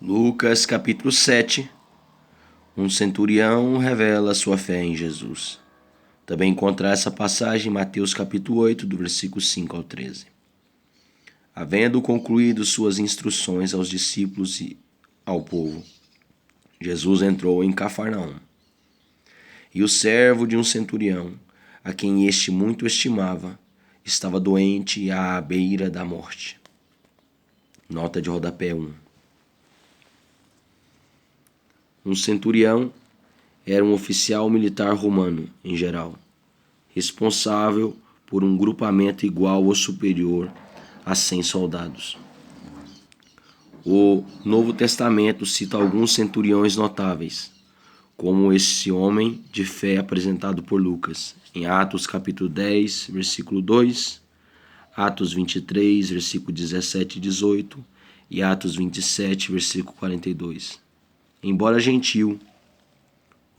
Lucas capítulo 7. Um centurião revela sua fé em Jesus. Também encontrar essa passagem em Mateus capítulo 8, do versículo 5 ao 13. Havendo concluído suas instruções aos discípulos e ao povo, Jesus entrou em Cafarnaum. E o servo de um centurião, a quem este muito estimava, estava doente e à beira da morte. Nota de rodapé 1. Um centurião era um oficial militar romano, em geral, responsável por um grupamento igual ou superior a 100 soldados. O Novo Testamento cita alguns centuriões notáveis, como esse homem de fé apresentado por Lucas, em Atos capítulo 10, versículo 2, Atos 23, versículo 17 e 18, e Atos 27, versículo 42. Embora gentil,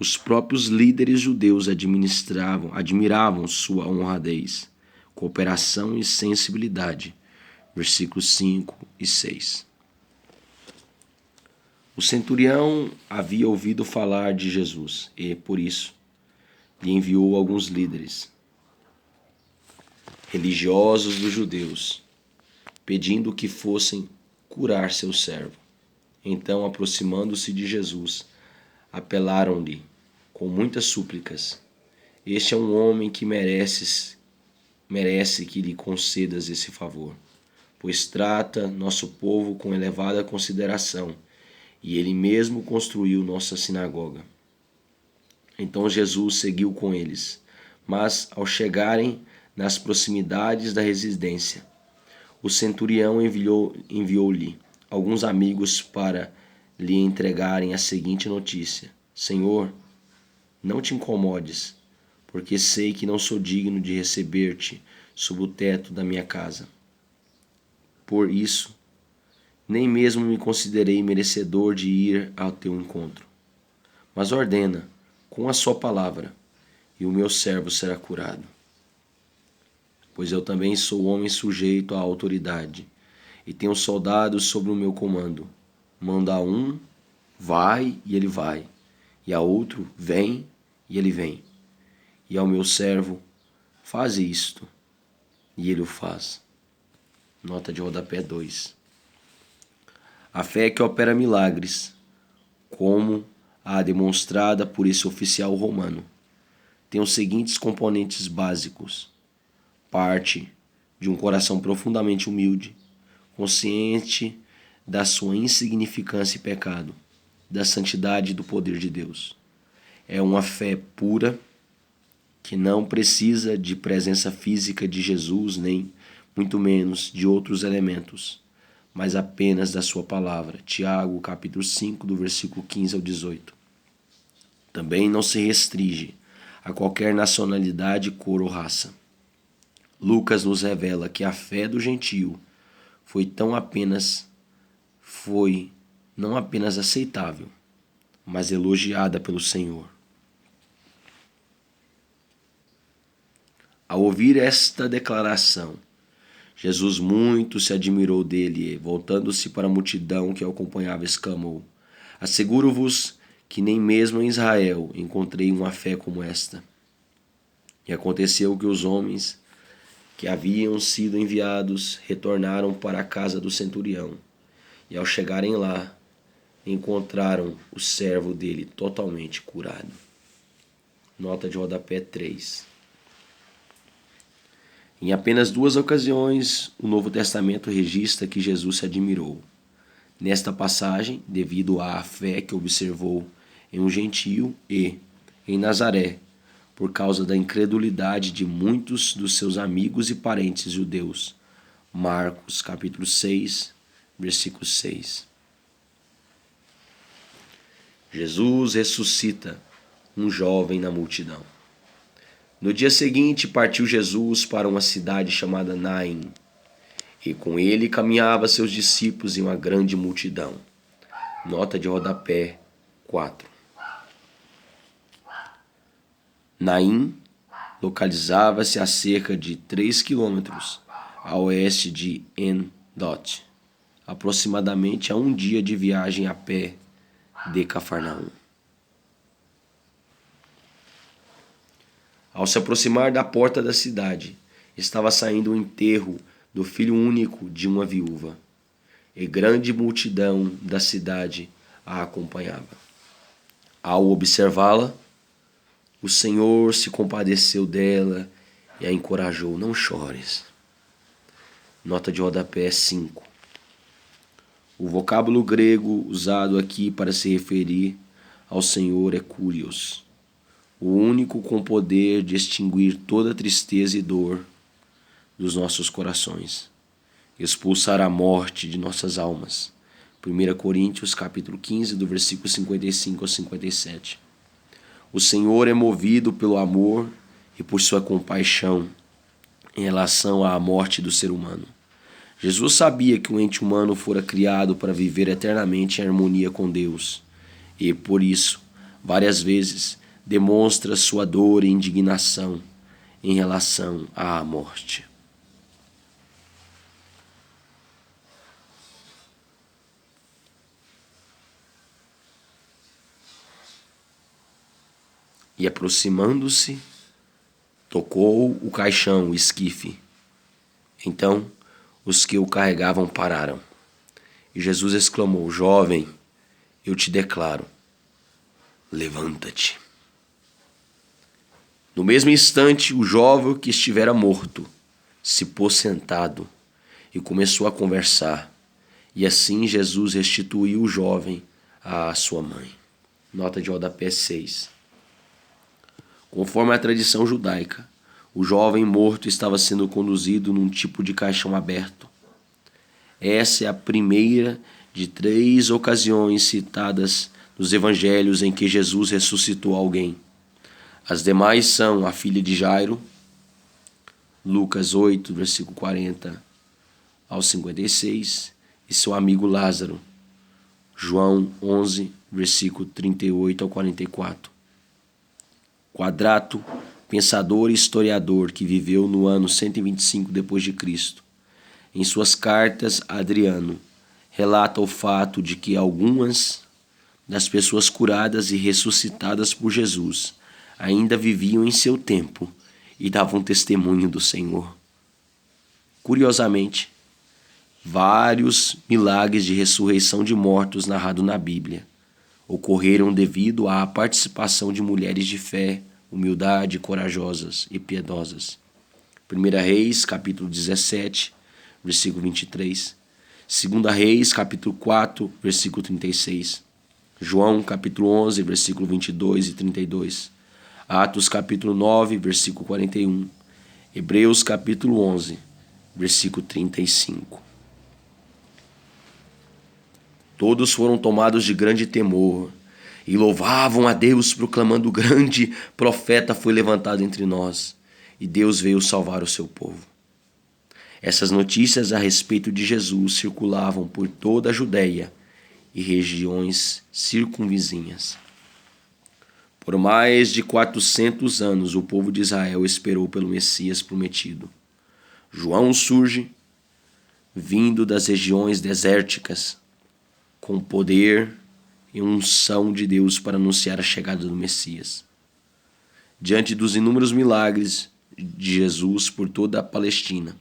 os próprios líderes judeus admiravam sua honradez, cooperação e sensibilidade. Versículos 5 e 6. O centurião havia ouvido falar de Jesus e, por isso, lhe enviou alguns líderes religiosos dos judeus, pedindo que fossem curar seu servo. Então, aproximando-se de Jesus, apelaram-lhe com muitas súplicas: este é um homem que merece que lhe concedas esse favor, pois trata nosso povo com elevada consideração, e ele mesmo construiu nossa sinagoga. Então Jesus seguiu com eles, mas ao chegarem nas proximidades da residência, o centurião enviou-lhe alguns amigos para lhe entregarem a seguinte notícia: Senhor, não te incomodes, porque sei que não sou digno de receber-te sob o teto da minha casa. Por isso, nem mesmo me considerei merecedor de ir ao teu encontro. Mas ordena, com a sua palavra, e o meu servo será curado. Pois eu também sou homem sujeito à autoridade, e tenho soldados sob o meu comando. Manda a um, vai, e ele vai, e a outro, vem, e ele vem. E ao meu servo, faz isto, e ele o faz. Nota de rodapé 2. A fé que opera milagres, como a demonstrada por esse oficial romano, tem os seguintes componentes básicos: parte de um coração profundamente humilde, consciente da sua insignificância e pecado, da santidade e do poder de Deus. É uma fé pura, que não precisa de presença física de Jesus, nem muito menos de outros elementos, mas apenas da sua palavra. Tiago, capítulo 5, do versículo 15 ao 18. Também não se restringe a qualquer nacionalidade, cor ou raça. Lucas nos revela que a fé do gentio foi não apenas aceitável, mas elogiada pelo Senhor. Ao ouvir esta declaração, Jesus muito se admirou dele e, voltando-se para a multidão que o acompanhava, exclamou: Asseguro-vos que nem mesmo em Israel encontrei uma fé como esta. E aconteceu que os homens que haviam sido enviados retornaram para a casa do centurião, e ao chegarem lá, encontraram o servo dele totalmente curado. Nota de rodapé 3. Em apenas 2 ocasiões, o Novo Testamento registra que Jesus se admirou. Nesta passagem, devido à fé que observou em um gentio, e em Nazaré, por causa da incredulidade de muitos dos seus amigos e parentes judeus. Marcos capítulo 6, versículo 6. Jesus ressuscita um jovem na multidão. No dia seguinte, partiu Jesus para uma cidade chamada Naim, e com ele caminhava seus discípulos e uma grande multidão. Nota de rodapé 4. Naim localizava-se a cerca de 3 quilômetros a oeste de En-Dot, aproximadamente a 1 dia de viagem a pé de Cafarnaum. Ao se aproximar da porta da cidade, estava saindo o enterro do filho único de uma viúva, e grande multidão da cidade a acompanhava. Ao observá-la, o Senhor se compadeceu dela e a encorajou: não chores. Nota de rodapé 5. O vocábulo grego usado aqui para se referir ao Senhor é Kyrios, o único com poder de extinguir toda tristeza e dor dos nossos corações, expulsar a morte de nossas almas. 1 Coríntios capítulo 15, do versículo 55 ao 57. O Senhor é movido pelo amor e por sua compaixão em relação à morte do ser humano. Jesus sabia que o ente humano fora criado para viver eternamente em harmonia com Deus e, por isso, várias vezes demonstra sua dor e indignação em relação à morte. E aproximando-se, tocou o caixão, o esquife. Então, os que o carregavam pararam. E Jesus exclamou: jovem, eu te declaro, levanta-te. No mesmo instante, o jovem que estivera morto se pôs sentado e começou a conversar. E assim Jesus restituiu o jovem à sua mãe. Nota de rodapé 6. Conforme a tradição judaica, o jovem morto estava sendo conduzido num tipo de caixão aberto. Essa é a primeira de 3 ocasiões citadas nos evangelhos em que Jesus ressuscitou alguém. As demais são a filha de Jairo, Lucas 8, versículo 40 ao 56, e seu amigo Lázaro, João 11, versículo 38 ao 44. Quadrato, pensador e historiador que viveu no ano 125 d.C., em suas cartas a Adriano, relata o fato de que algumas das pessoas curadas e ressuscitadas por Jesus ainda viviam em seu tempo e davam testemunho do Senhor. Curiosamente, vários milagres de ressurreição de mortos narrados na Bíblia ocorreram devido à participação de mulheres de fé, humildade, corajosas e piedosas. 1 Reis, capítulo 17, versículo 23. 2 Reis, capítulo 4, versículo 36. João, capítulo 11, versículo 22 e 32. Atos, capítulo 9, versículo 41. Hebreus, capítulo 11, versículo 35. Todos foram tomados de grande temor e louvavam a Deus, proclamando: grande profeta foi levantado entre nós, e Deus veio salvar o seu povo. Essas notícias a respeito de Jesus circulavam por toda a Judéia e regiões circunvizinhas. Por mais de 400 anos, o povo de Israel esperou pelo Messias prometido. João surge, vindo das regiões desérticas, com poder e unção de Deus para anunciar a chegada do Messias. Diante dos inúmeros milagres de Jesus por toda a Palestina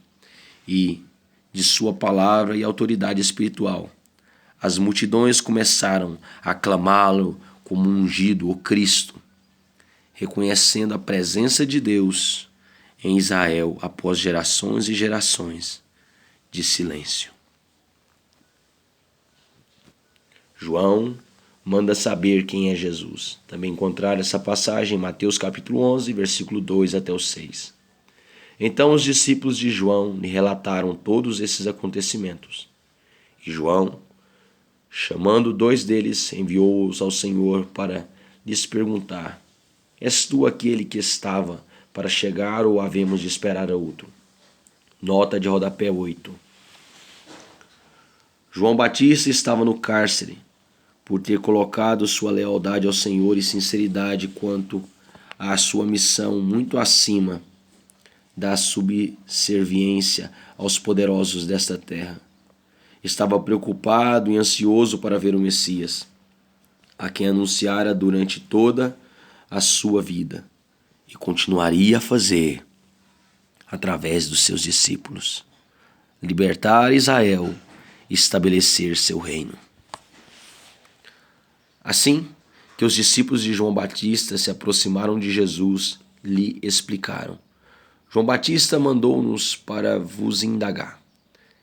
e de sua palavra e autoridade espiritual, as multidões começaram a aclamá-lo como ungido, o Cristo, reconhecendo a presença de Deus em Israel após gerações e gerações de silêncio. João manda saber quem é Jesus. Também encontrar essa passagem em Mateus capítulo 11, versículo 2 até o 6. Então os discípulos de João lhe relataram todos esses acontecimentos. E João, chamando 2 deles, enviou-os ao Senhor para lhes perguntar: és tu aquele que estava para chegar ou havemos de esperar outro? Nota de rodapé 8. João Batista estava no cárcere por ter colocado sua lealdade ao Senhor e sinceridade quanto à sua missão muito acima da subserviência aos poderosos desta terra. Estava preocupado e ansioso para ver o Messias, a quem anunciara durante toda a sua vida e continuaria a fazer através dos seus discípulos, libertar Israel e estabelecer seu reino. Assim que os discípulos de João Batista se aproximaram de Jesus, lhe explicaram: João Batista mandou-nos para vos indagar: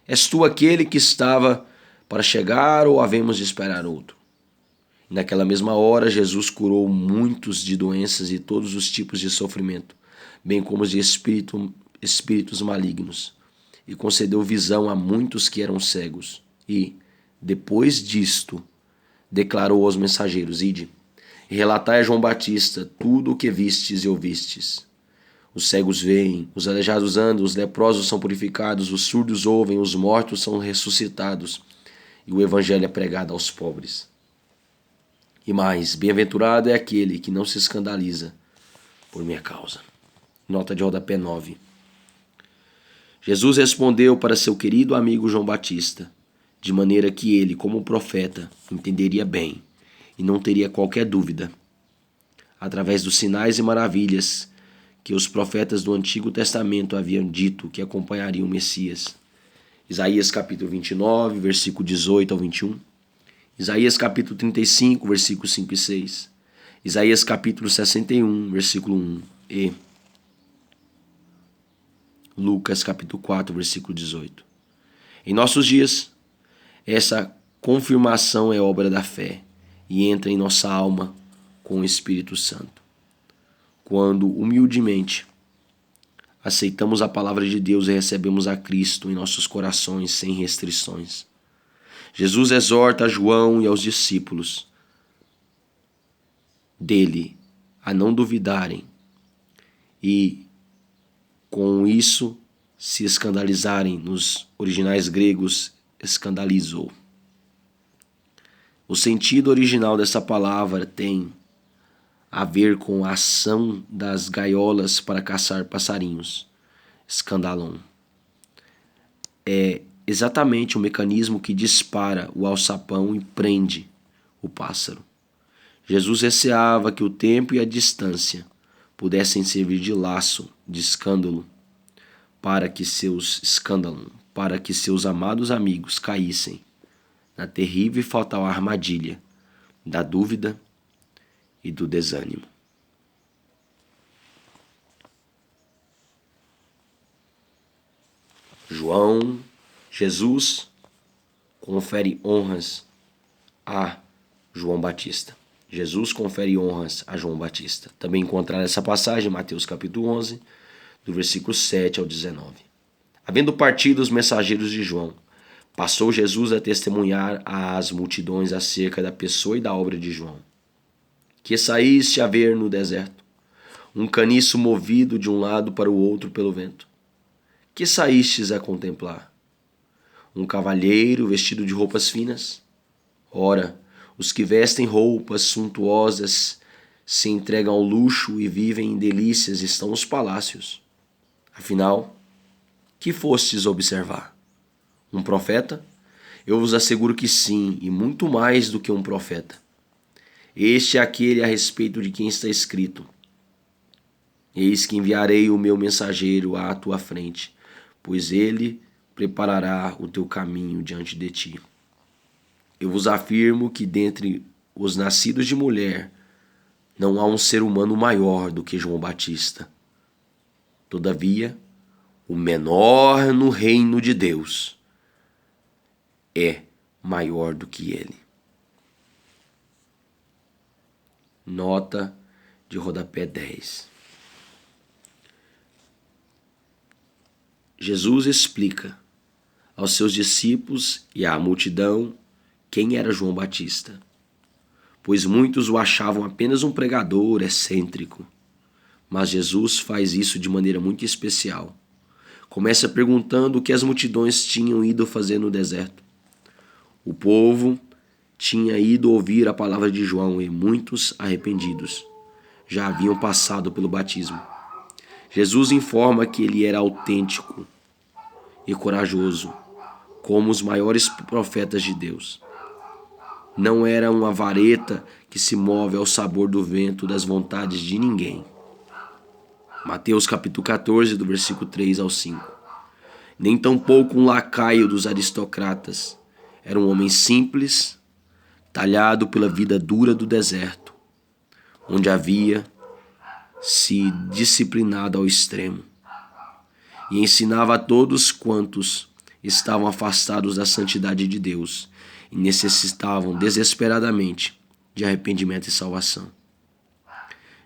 és tu aquele que estava para chegar ou havemos de esperar outro? E naquela mesma hora, Jesus curou muitos de doenças e todos os tipos de sofrimento, bem como de espíritos malignos, e concedeu visão a muitos que eram cegos. E, depois disto, declarou aos mensageiros: ide, e relatai a João Batista tudo o que vistes e ouvistes. Os cegos veem, os aleijados andam, os leprosos são purificados, os surdos ouvem, os mortos são ressuscitados, e o evangelho é pregado aos pobres. E mais, bem-aventurado é aquele que não se escandaliza por minha causa. Nota de rodapé 9. Jesus respondeu para seu querido amigo João Batista, de maneira que ele, como profeta, entenderia bem e não teria qualquer dúvida, através dos sinais e maravilhas que os profetas do Antigo Testamento haviam dito que acompanhariam o Messias. Isaías capítulo 29, versículo 18 ao 21. Isaías capítulo 35, versículos 5 e 6. Isaías capítulo 61, versículo 1. E Lucas capítulo 4, versículo 18. Em nossos dias, essa confirmação é obra da fé e entra em nossa alma com o Espírito Santo, quando humildemente aceitamos a palavra de Deus e recebemos a Cristo em nossos corações sem restrições. Jesus exorta a João e aos discípulos dele a não duvidarem e, com isso, se escandalizarem. Nos originais gregos, escandalizou. O sentido original dessa palavra tem a ver com a ação das gaiolas para caçar passarinhos. Escandalon. É exatamente o mecanismo que dispara o alçapão e prende o pássaro. Jesus receava que o tempo e a distância pudessem servir de laço, de escândalo, para que seus amados amigos caíssem na terrível e fatal armadilha da dúvida e do desânimo. Jesus confere honras a João Batista. Jesus confere honras a João Batista. Também encontrar essa passagem em Mateus capítulo 11, do versículo 7 ao 19. Havendo partido os mensageiros de João, passou Jesus a testemunhar às multidões acerca da pessoa e da obra de João. Que saíste a ver no deserto, um caniço movido de um lado para o outro pelo vento. Que saístes a contemplar? Um cavalheiro vestido de roupas finas? Ora, os que vestem roupas suntuosas se entregam ao luxo e vivem em delícias estão nos palácios. Afinal, que fostes observar? Um profeta? Eu vos asseguro que sim, e muito mais do que um profeta. Este é aquele a respeito de quem está escrito: eis que enviarei o meu mensageiro à tua frente, pois ele preparará o teu caminho diante de ti. Eu vos afirmo que dentre os nascidos de mulher não há um ser humano maior do que João Batista. Todavia, o menor no reino de Deus é maior do que ele. Nota de rodapé 10. Jesus explica aos seus discípulos e à multidão quem era João Batista, pois muitos o achavam apenas um pregador excêntrico. Mas Jesus faz isso de maneira muito especial. Começa perguntando o que as multidões tinham ido fazer no deserto. O povo tinha ido ouvir a palavra de João e muitos arrependidos já haviam passado pelo batismo. Jesus informa que ele era autêntico e corajoso, como os maiores profetas de Deus. Não era uma vareta que se move ao sabor do vento das vontades de ninguém. Mateus capítulo 14, do versículo 3 ao 5. Nem tampouco um lacaio dos aristocratas. Era um homem simples, talhado pela vida dura do deserto, onde havia se disciplinado ao extremo, e ensinava a todos quantos estavam afastados da santidade de Deus e necessitavam desesperadamente de arrependimento e salvação.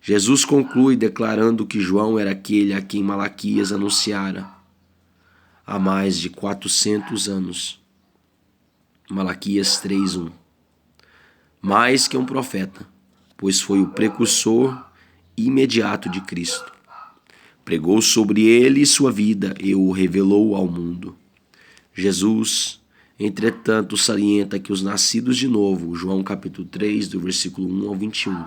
Jesus conclui declarando que João era aquele a quem Malaquias anunciara há mais de 400 anos. Malaquias 3:1. Mais que um profeta, pois foi o precursor imediato de Cristo. Pregou sobre ele sua vida e o revelou ao mundo. Jesus, entretanto, salienta que os nascidos de novo, João capítulo 3, do versículo 1 ao 21,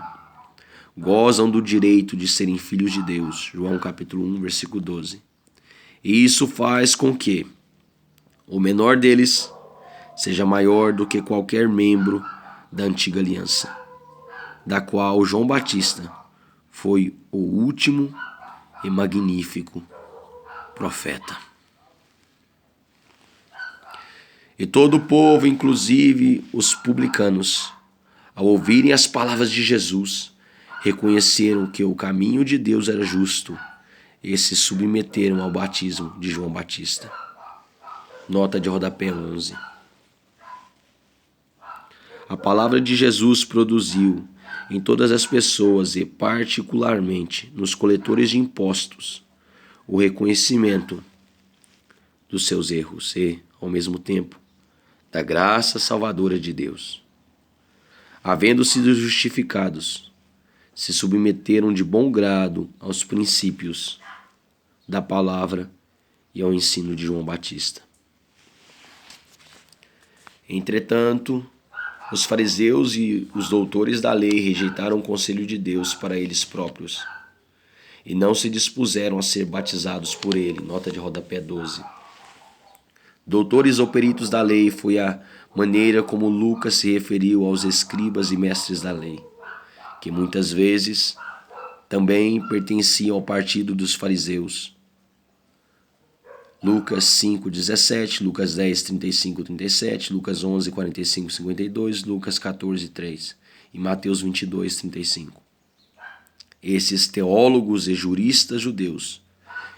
gozam do direito de serem filhos de Deus, João capítulo 1, versículo 12. E isso faz com que o menor deles seja maior do que qualquer membro da antiga aliança, da qual João Batista foi o último e magnífico profeta. E todo o povo, inclusive os publicanos, ao ouvirem as palavras de Jesus, reconheceram que o caminho de Deus era justo e se submeteram ao batismo de João Batista. Nota de rodapé 11. A palavra de Jesus produziu em todas as pessoas e particularmente nos coletores de impostos o reconhecimento dos seus erros e, ao mesmo tempo, da graça salvadora de Deus. Havendo sido justificados, se submeteram de bom grado aos princípios da palavra e ao ensino de João Batista. Entretanto, os fariseus e os doutores da lei rejeitaram o conselho de Deus para eles próprios e não se dispuseram a ser batizados por ele. Nota de rodapé 12. Doutores ou peritos da lei foi a maneira como Lucas se referiu aos escribas e mestres da lei, que muitas vezes também pertenciam ao partido dos fariseus. Lucas 5:17, Lucas 10:35-37, Lucas 11:45-52, Lucas 14:3 e Mateus 22:35. Esses teólogos e juristas judeus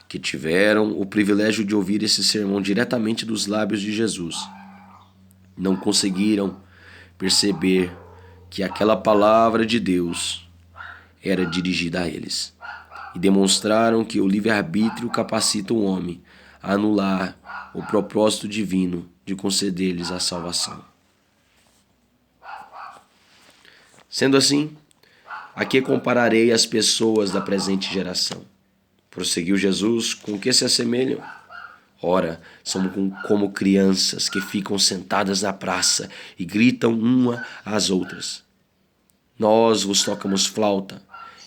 que tiveram o privilégio de ouvir esse sermão diretamente dos lábios de Jesus não conseguiram perceber que aquela palavra de Deus era dirigida a eles e demonstraram que o livre-arbítrio capacita o homem a anular o propósito divino de conceder-lhes a salvação. Sendo assim, a que compararei as pessoas da presente geração? Prosseguiu Jesus, com que se assemelham? Ora, são como crianças que ficam sentadas na praça e gritam uma às outras. Nós vos tocamos flauta,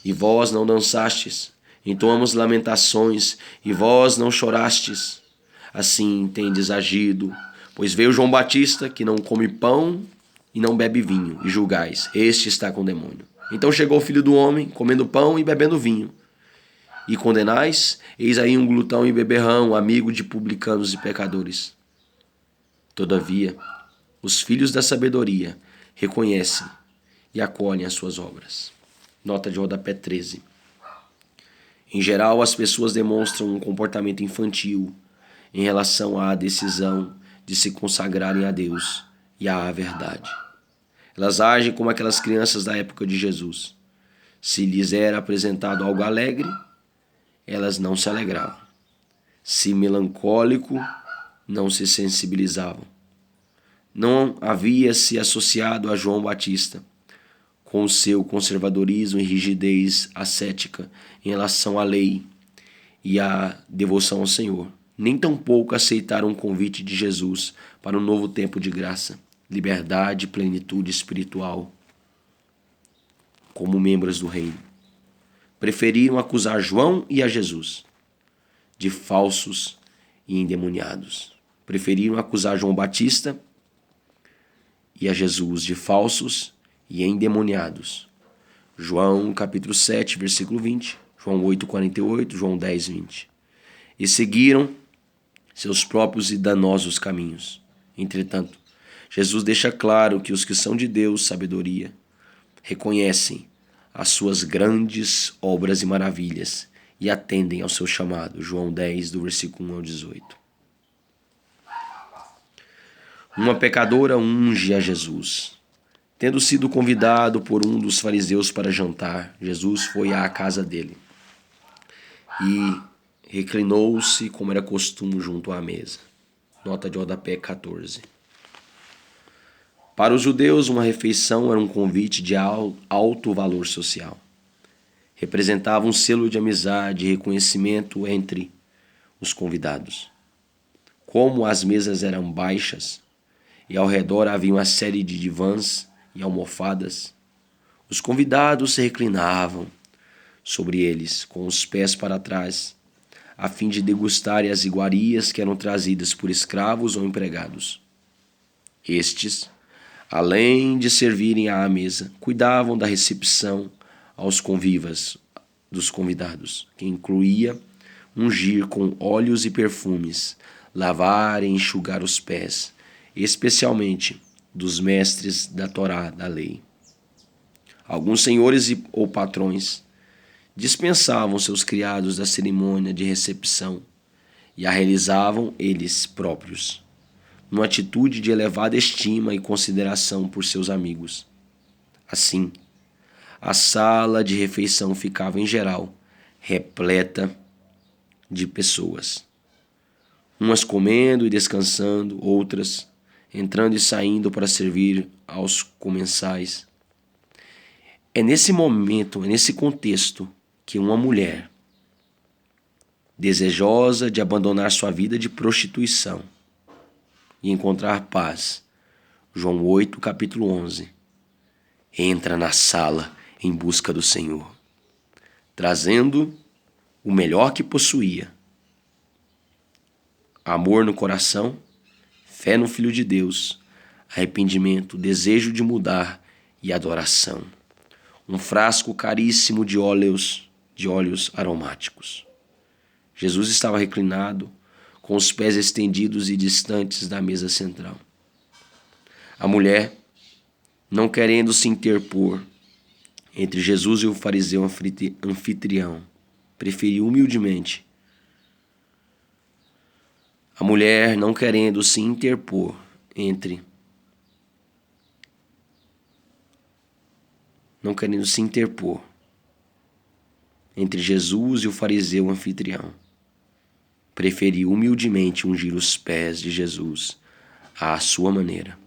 e vós não dançastes. Entoamos lamentações, e vós não chorastes. Assim tendes agido, pois veio João Batista, que não come pão e não bebe vinho, e julgais, este está com demônio. Então chegou o Filho do Homem, comendo pão e bebendo vinho. E condenais, eis aí um glutão e beberrão, amigo de publicanos e pecadores. Todavia, os filhos da sabedoria reconhecem e acolhem as suas obras. Nota de rodapé 13. Em geral, as pessoas demonstram um comportamento infantil em relação à decisão de se consagrarem a Deus e à verdade. Elas agem como aquelas crianças da época de Jesus. Se lhes era apresentado algo alegre, elas não se alegravam. Se melancólico, não se sensibilizavam. Não havia se associado a João Batista com o seu conservadorismo e rigidez ascética em relação à lei e à devoção ao Senhor. Nem tampouco aceitaram o convite de Jesus para um novo tempo de graça, liberdade e plenitude espiritual como membros do reino. Preferiram acusar João e a Jesus de falsos e endemoniados. preferiram acusar João Batista e a Jesus de falsos e endemoniados. João capítulo 7, versículo 20, João 8, 48, João 10, 20. E seguiram seus próprios e danosos caminhos. Entretanto, Jesus deixa claro que os que são de Deus, sabedoria, reconhecem as suas grandes obras e maravilhas e atendem ao seu chamado. João 10, do versículo 1 ao 18. Uma pecadora unge a Jesus. Tendo sido convidado por um dos fariseus para jantar, Jesus foi à casa dele e reclinou-se, como era costume, junto à mesa. Nota de rodapé 14. Para os judeus, uma refeição era um convite de alto valor social. Representava um selo de amizade e reconhecimento entre os convidados. Como as mesas eram baixas e ao redor havia uma série de divãs e almofadas, os convidados se reclinavam sobre eles, com os pés para trás, a fim de degustarem as iguarias que eram trazidas por escravos ou empregados. Estes, além de servirem à mesa, cuidavam da recepção aos convivas dos convidados, que incluía ungir com óleos e perfumes, lavar e enxugar os pés, especialmente dos mestres da Torá, da lei. Alguns senhores ou patrões dispensavam seus criados da cerimônia de recepção e a realizavam eles próprios, numa atitude de elevada estima e consideração por seus amigos. Assim, a sala de refeição ficava, em geral, repleta de pessoas, umas comendo e descansando, outras entrando e saindo para servir aos comensais. É nesse momento, é nesse contexto, que uma mulher, desejosa de abandonar sua vida de prostituição e encontrar paz, João 8, capítulo 11, entra na sala em busca do Senhor, trazendo o melhor que possuía: amor no coração, fé no Filho de Deus, arrependimento, desejo de mudar e adoração. Um frasco caríssimo de óleos aromáticos. Jesus estava reclinado, com os pés estendidos e distantes da mesa central. A mulher, não querendo se interpor entre Jesus e o fariseu anfitrião, preferiu humildemente. A mulher, não querendo se interpor entre Jesus e o fariseu anfitrião, preferiu humildemente ungir os pés de Jesus à sua maneira,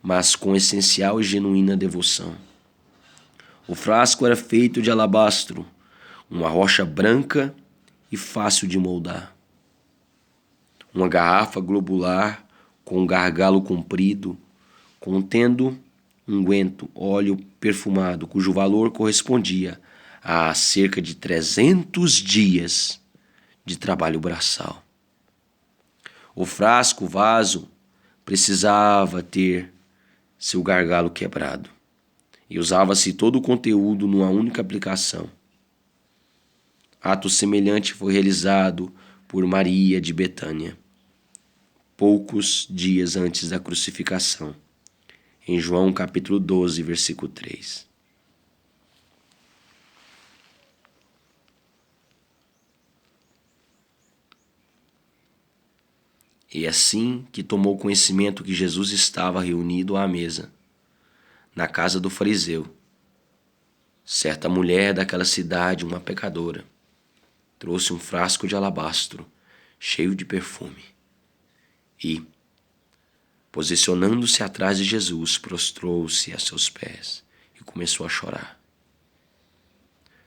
mas com essencial e genuína devoção. O frasco era feito de alabastro, uma rocha branca e fácil de moldar. Uma garrafa globular com um gargalo comprido, contendo unguento, óleo perfumado, cujo valor correspondia a cerca de 300 dias de trabalho braçal. O frasco, o vaso, precisava ter seu gargalo quebrado, e usava-se todo o conteúdo numa única aplicação. Ato semelhante foi realizado por Maria de Betânia, poucos dias antes da crucificação, em João capítulo 12, versículo 3. E assim que tomou conhecimento que Jesus estava reunido à mesa, na casa do fariseu, certa mulher daquela cidade, uma pecadora, trouxe um frasco de alabastro cheio de perfume e, posicionando-se atrás de Jesus, prostrou-se a seus pés e começou a chorar.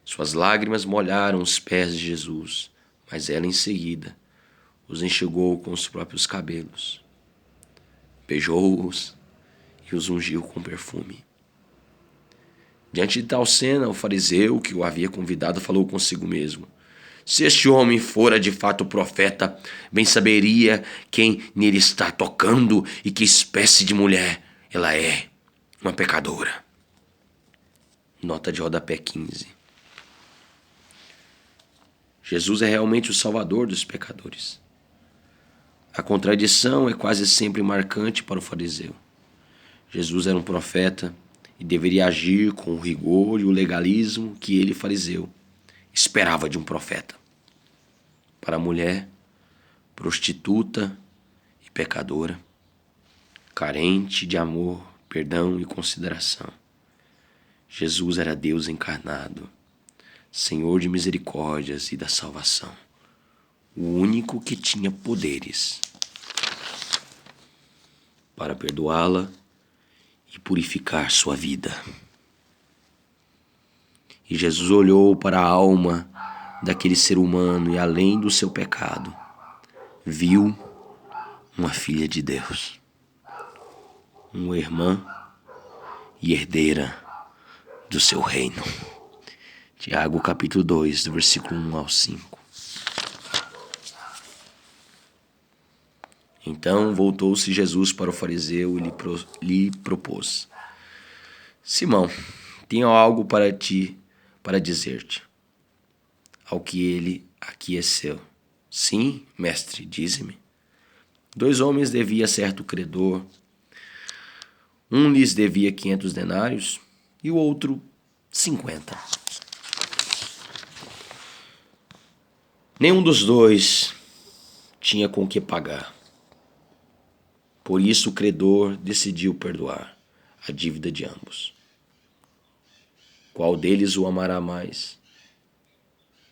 Suas lágrimas molharam os pés de Jesus, mas ela em seguida os enxugou com os próprios cabelos, beijou-os e os ungiu com perfume. Diante de tal cena, o fariseu que o havia convidado falou consigo mesmo: Se este homem fora de fato profeta, bem saberia quem nele está tocando e que espécie de mulher ela é, uma pecadora. Nota de rodapé 15. Jesus é realmente o salvador dos pecadores. A contradição é quase sempre marcante para o fariseu. Jesus era um profeta e deveria agir com o rigor e o legalismo que ele, fariseu, esperava de um profeta. Para a mulher, prostituta e pecadora, carente de amor, perdão e consideração, Jesus era Deus encarnado, Senhor de misericórdias e da salvação, o único que tinha poderes para perdoá-la e purificar sua vida. E Jesus olhou para a alma daquele ser humano e, além do seu pecado, viu uma filha de Deus, uma irmã e herdeira do seu reino. Tiago capítulo 2, do versículo 1 ao 5. Então voltou-se Jesus para o fariseu e lhe propôs: Simão, tenho algo para dizer-te. Ao que ele aqueceu: Sim, mestre, dize-me. 2 homens devia certo credor. Um lhes devia 500 denários e o outro 50. Nenhum dos dois tinha com que pagar. Por isso o credor decidiu perdoar a dívida de ambos. Qual deles o amará mais?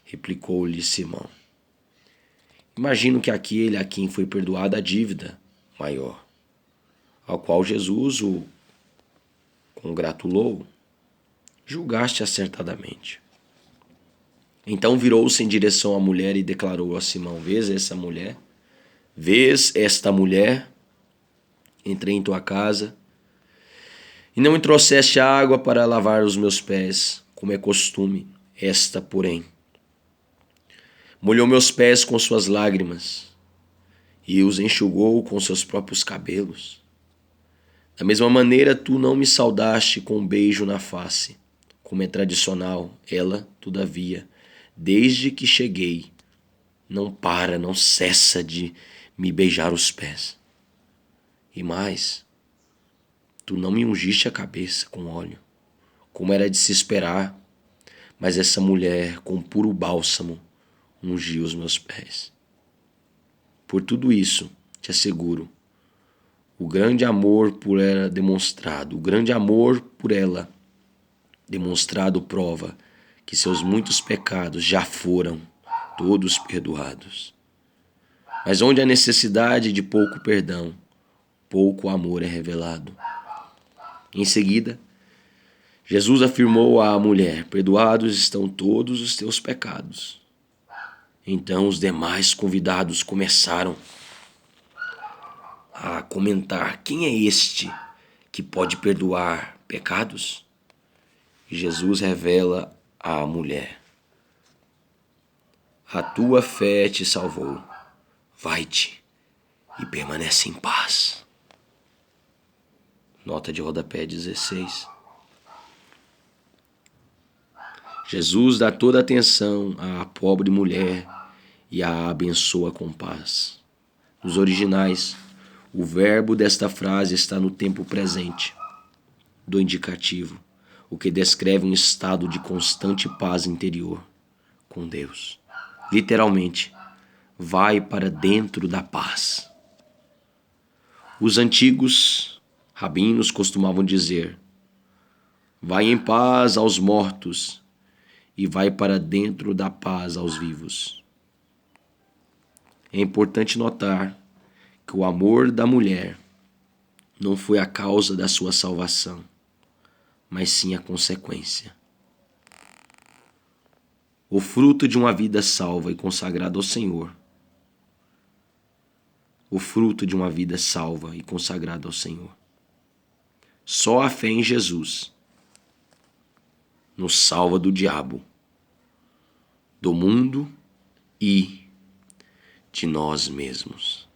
Replicou-lhe Simão. Imagino que aquele a quem foi perdoada a dívida maior, ao qual Jesus o congratulou. Julgaste acertadamente. Então virou-se em direção à mulher e declarou a Simão: Vês essa mulher? Vês esta mulher? Entrei em tua casa e não me trouxeste água para lavar os meus pés, como é costume. Esta, porém, molhou meus pés com suas lágrimas e os enxugou com seus próprios cabelos. Da mesma maneira, tu não me saudaste com um beijo na face, como é tradicional. Ela, todavia, desde que cheguei, não cessa de me beijar os pés. E mais, tu não me ungiste a cabeça com óleo, como era de se esperar, mas essa mulher, com puro bálsamo, ungiu os meus pés. Por tudo isso, te asseguro, o grande amor por ela demonstrado prova que seus muitos pecados já foram todos perdoados. Mas onde há necessidade de pouco perdão, pouco amor é revelado. Em seguida, Jesus afirmou à mulher: Perdoados estão todos os teus pecados. Então os demais convidados começaram a comentar: Quem é este que pode perdoar pecados? E Jesus revela à mulher: A tua fé te salvou. Vai-te e permanece em paz. Nota de rodapé 16. Jesus dá toda a atenção à pobre mulher e a abençoa com paz. Nos originais, o verbo desta frase está no tempo presente do indicativo, o que descreve um estado de constante paz interior com Deus. Literalmente, vai para dentro da paz. Os antigos rabinos costumavam dizer: vai em paz aos mortos e vai para dentro da paz aos vivos. É importante notar que o amor da mulher não foi a causa da sua salvação, mas sim a consequência. O fruto de uma vida salva e consagrada ao Senhor. O fruto de uma vida salva e consagrada ao Senhor. Só a fé em Jesus nos salva do diabo, do mundo e de nós mesmos.